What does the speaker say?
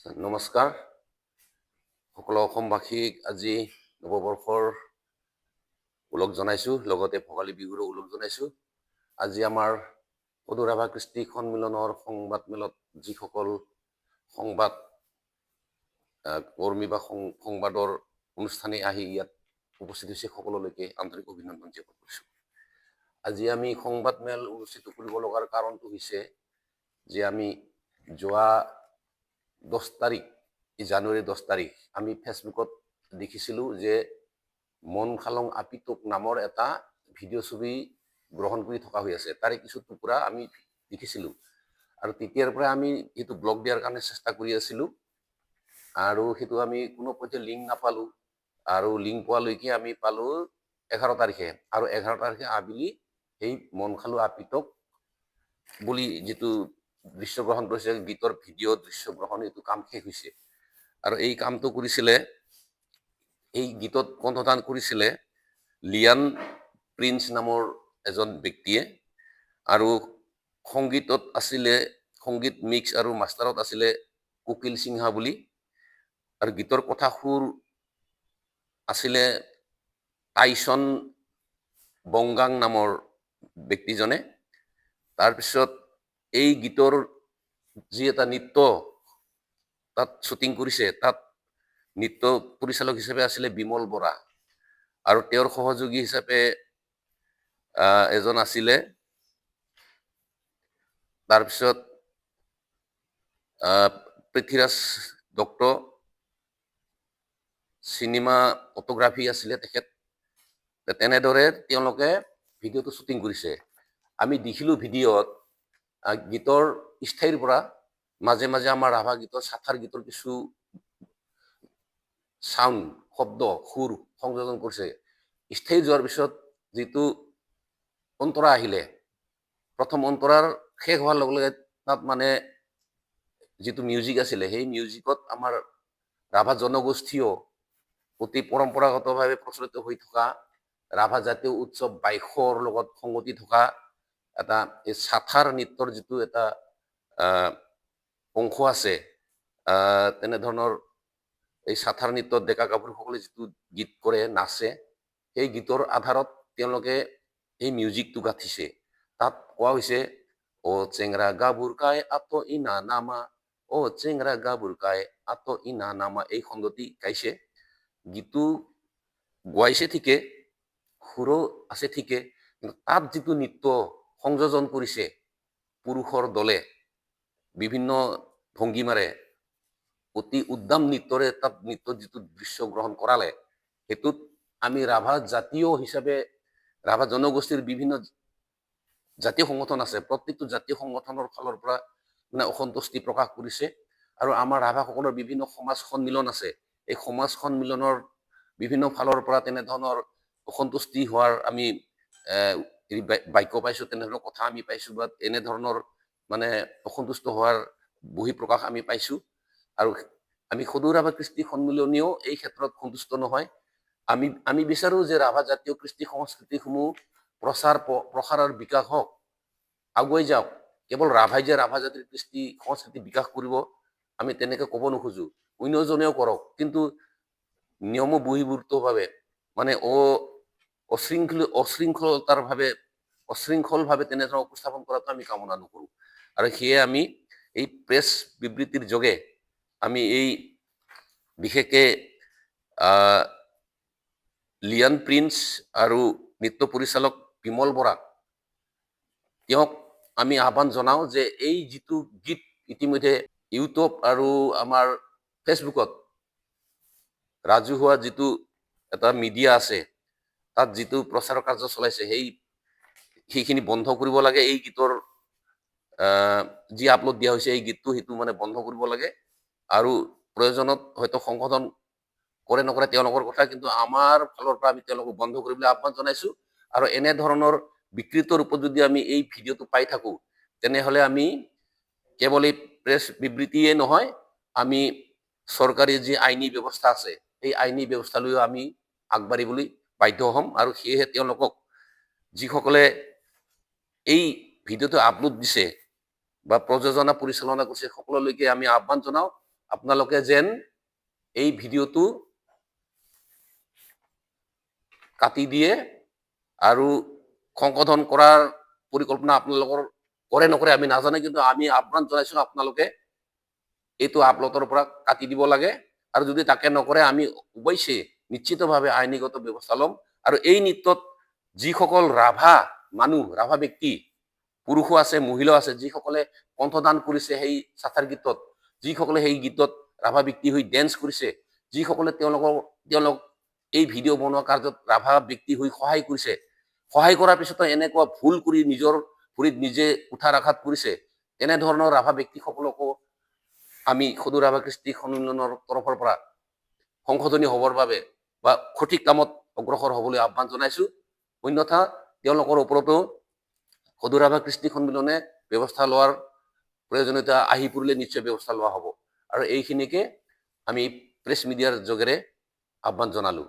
নমস্কাৰ সকলো অসমবাসীক আজি নৱবৰ্ষৰ ওলগ জনাইছোঁ, লগতে ভোগালী বিহুৰো ওলগ জনাইছোঁ। আজি আমাৰ সদৌ ৰাভা কৃষ্টি সন্মিলনৰ সংবাদমেলত যিসকল সংবাদ কৰ্মী বা সংবাদৰ অনুষ্ঠানে আহি ইয়াত উপস্থিত হৈছে সকলোলৈকে আন্তৰিক অভিনন্দন জ্ঞাপন কৰিছোঁ। আজি আমি সংবাদমেল অনুষ্ঠিত কৰিব লগাৰ কাৰণটো হৈছে যে আমি যোৱা 10 তাৰিখ জানুৱাৰী 10 তাৰিখ আমি ফেচবুকত দেখিছিলোঁ যে মন খালং আপিটোক নামৰ এটা ভিডিঅ' ছবি গ্ৰহণ কৰি থকা হৈ আছে। তাৰে কিছু টুকুৰা আমি দেখিছিলোঁ আৰু তেতিয়াৰ পৰা আমি এইটো ব্লগ দিয়াৰ কাৰণে চেষ্টা কৰি আছিলোঁ আৰু সেইটো আমি কোনো পৰ্যায়ত লিংক নাপালোঁ আৰু লিংক পোৱালৈকে আমি পালোঁ 11 তাৰিখে আৰু 11 তাৰিখে আবেলি এই মন খালো আপিটোক বুলি যিটো দৃশ্যগ্ৰহণ কৰিছে, গীতৰ ভিডিঅ' দৃশ্যগ্ৰহণ, এইটো কাম শেষ হৈছে আৰু এই কামটো কৰিছিলে, এই গীতত কণ্ঠদান কৰিছিলে লিয়ান প্ৰিন্স নামৰ এজন ব্যক্তিয়ে আৰু সংগীতত আছিলে, সংগীত মিক্স আৰু মাষ্টাৰত আছিলে কুকিল সিংহা বুলি আৰু গীতৰ কথা সুৰ আছিলে টাইচন বংগাং নামৰ ব্যক্তিজনে। তাৰপিছত এই গীতৰ যি এটা নৃত্য তাত শ্বুটিং কৰিছে, তাত নৃত্য পৰিচালক হিচাপে আছিলে বিমল বৰা আৰু তেওঁৰ সহযোগী হিচাপে এজন আছিলে, তাৰপিছত পৃথ্বীৰাজ দত্ত, চিনেমা ফটোগ্ৰাফী আছিলে তেখেত। তেনেদৰে তেওঁলোকে ভিডিঅ'টো শ্বুটিং কৰিছে। আমি দেখিলোঁ ভিডিঅ'ত গীতৰ স্থায়ীৰ পৰা মাজে মাজে আমাৰ ৰাভা গীতৰ চাথাৰ গীতৰ কিছু চাউণ্ড, শব্দ, সুৰ সংযোজন কৰিছে। স্থায়ী যোৱাৰ পিছত যিটো অন্তৰা আহিলে, প্ৰথম অন্তৰাৰ শেষ হোৱাৰ লগে লগে তাত মানে যিটো মিউজিক আছিলে, সেই মিউজিকত আমাৰ ৰাভা জনগোষ্ঠীয় অতি পৰম্পৰাগতভাৱে প্ৰচলিত হৈ থকা ৰাভা জাতীয় উৎসৱ বাইশৰ লগত সংগতি থকা এটা এই চাথাৰ নৃত্যৰ যিটো এটা অংশ আছে, তেনেধৰণৰ এই চাথাৰ নৃত্যত ডেকা গাভৰুসকলে যিটো গীত কৰে, নাচে, সেই গীতৰ আধাৰত তেওঁলোকে এই মিউজিকটো গাঁঠিছে। তাত কোৱা হৈছে, অ চেংৰা গাভৰুকাই আত ইনা নামা, অ চেংৰা গাভৰুকাই আত ইনা নামা, এই খণ্ডটি গাইছে। গীতটো গোৱাইছে ঠিকে, সুৰো আছে ঠিকে, কিন্তু তাত যিটো নৃত্য সংযোজন কৰিছে পুৰুষৰ দলে বিভিন্ন ভংগীমাৰে অতি উদ্দাম নৃত্যৰে তাত নৃত্যৰ যিটো দৃশ্য গ্ৰহণ কৰালে, সেইটোত আমি ৰাভা জাতীয় হিচাপে ৰাভা জনগোষ্ঠীৰ বিভিন্ন জাতীয় সংগঠন আছে, প্ৰত্যেকটো জাতীয় সংগঠনৰ ফালৰ পৰা মানে অসন্তুষ্টি প্ৰকাশ কৰিছে আৰু আমাৰ ৰাভাসকলৰ বিভিন্ন সমাজ সন্মিলন আছে, এই সমাজ সন্মিলনৰ বিভিন্ন ফালৰ পৰা তেনেধৰণৰ অসন্তুষ্টি হোৱাৰ আমি বাক্য পাইছোঁ, তেনেধৰণৰ কথা আমি পাইছোঁ বা এনেধৰণৰ মানে অসন্তুষ্ট হোৱাৰ বহিঃপ্ৰকাশ আমি পাইছোঁ। আৰু আমি সদৌ ৰাভা কৃষ্টি সন্মিলনীয় এই ক্ষেত্ৰত সন্তুষ্ট নহয়। আমি বিচাৰোঁ যে ৰাভা জাতীয় কৃষ্টি সংস্কৃতিসমূহ প্ৰসাৰ আৰু বিকাশ হওক, আগুৱাই যাওক। কেৱল ৰাভাই যে ৰাভা জাতিৰ কৃষ্টি সংস্কৃতি বিকাশ কৰিব আমি তেনেকৈ ক'ব নোখোজোঁ, অন্যজনেও কৰক, কিন্তু নিয়ম বহিৰ্ভূতভাৱে মানে অশৃংখলভাৱে তেনেধৰণৰ উপস্থাপন কৰাটো আমি কামনা নকৰোঁ। আৰু সেয়ে আমি এই প্ৰেছ বিবৃতিৰ যোগে আমি এই বিশেষকৈ লিয়ান প্ৰিন্স আৰু নৃত্য পৰিচালক বিমল বৰাক তেওঁক আমি আহ্বান জনাওঁ যে এই যিটো গীত ইতিমধ্যে ইউটিউব আৰু আমাৰ ফেচবুকত ৰাজহুৱা যিটো এটা মিডিয়া আছে, তাত যিটো প্ৰচাৰ কাৰ্য চলাইছে সেইখিনি বন্ধ কৰিব লাগে। এই গীতৰ যি আপলোড দিয়া হৈছে এই গীতটো, সেইটো মানে বন্ধ কৰিব লাগে আৰু প্ৰয়োজনত হয়তো সংশোধন কৰে নকৰে তেওঁলোকৰ কথা, কিন্তু আমাৰ ফালৰ পৰা আমি তেওঁলোকক বন্ধ কৰিবলৈ আহ্বান জনাইছোঁ। আৰু এনেধৰণৰ বিকৃত ৰূপত যদি আমি এই ভিডিঅ'টো পাই থাকোঁ, তেনেহ'লে আমি কেৱল এই প্ৰেছ বিবৃতিয়ে নহয়, আমি চৰকাৰী যি আইনী ব্যৱস্থা আছে সেই আইনী ব্যৱস্থা লৈও আমি আগবাঢ়িবলৈ বাধ্য হ'ম। আৰু সেয়েহে তেওঁলোকক, যিসকলে এই ভিডিঅ'টো আপলোড দিছে বা প্ৰযোজনা পৰিচালনা কৰিছে, সকলোলৈকে আমি আহ্বান জনাওঁ আপোনালোকে যেন এই ভিডিঅ'টো কাটি দিয়ে আৰু সংশোধন কৰাৰ পৰিকল্পনা আপোনালোকৰ কৰে নকৰে আমি নাজানো, কিন্তু আমি আহ্বান জনাইছো আপোনালোকে এইটো আপলোডৰ পৰা কাটি দিব লাগে। আৰু যদি তাকে নকৰে আমি অৱশ্যে নিশ্চিতভাৱে আইনীগত ব্যৱস্থা ল'ম। আৰু এই নৃত্যত যিসকল ৰাভা ব্যক্তি, পুৰুষো আছে মহিলাও আছে, যিসকলে কণ্ঠদান কৰিছে সেই চাথাৰ গীতত, যিসকলে সেই গীতত ৰাভা ব্যক্তি হৈ ডেন্স কৰিছে, যিসকলে তেওঁলোক এই ভিডিঅ' বনোৱা কাৰ্যত ৰাভা ব্যক্তি হৈ সহায় কৰিছে, সহায় কৰাৰ পিছতো এনেকুৱা ভুল কৰি নিজৰ ভৰিত নিজে উঠাৰ আঘাত কৰিছে, তেনেধৰণৰ ৰাভা ব্যক্তিসকলকো আমি সদৌ ৰাভা কৃষ্টি সন্মিলনৰ তৰফৰ পৰা সংশোধনী হ'বৰ বাবে বা সঠিক কামত অগ্ৰসৰ হ'বলৈ আহ্বান জনাইছো। অন্যথা তেওঁলোকৰ ওপৰতো সদৌ ৰাভা কৃষ্টি সন্মিলনে ব্যৱস্থা লোৱাৰ প্ৰয়োজনীয়তা আহি পৰিলে নিশ্চয় ব্যৱস্থা লোৱা হ'ব। আৰু এইখিনিকে আমি প্ৰেছ মিডিয়াৰ যোগেৰে আহ্বান জনালো।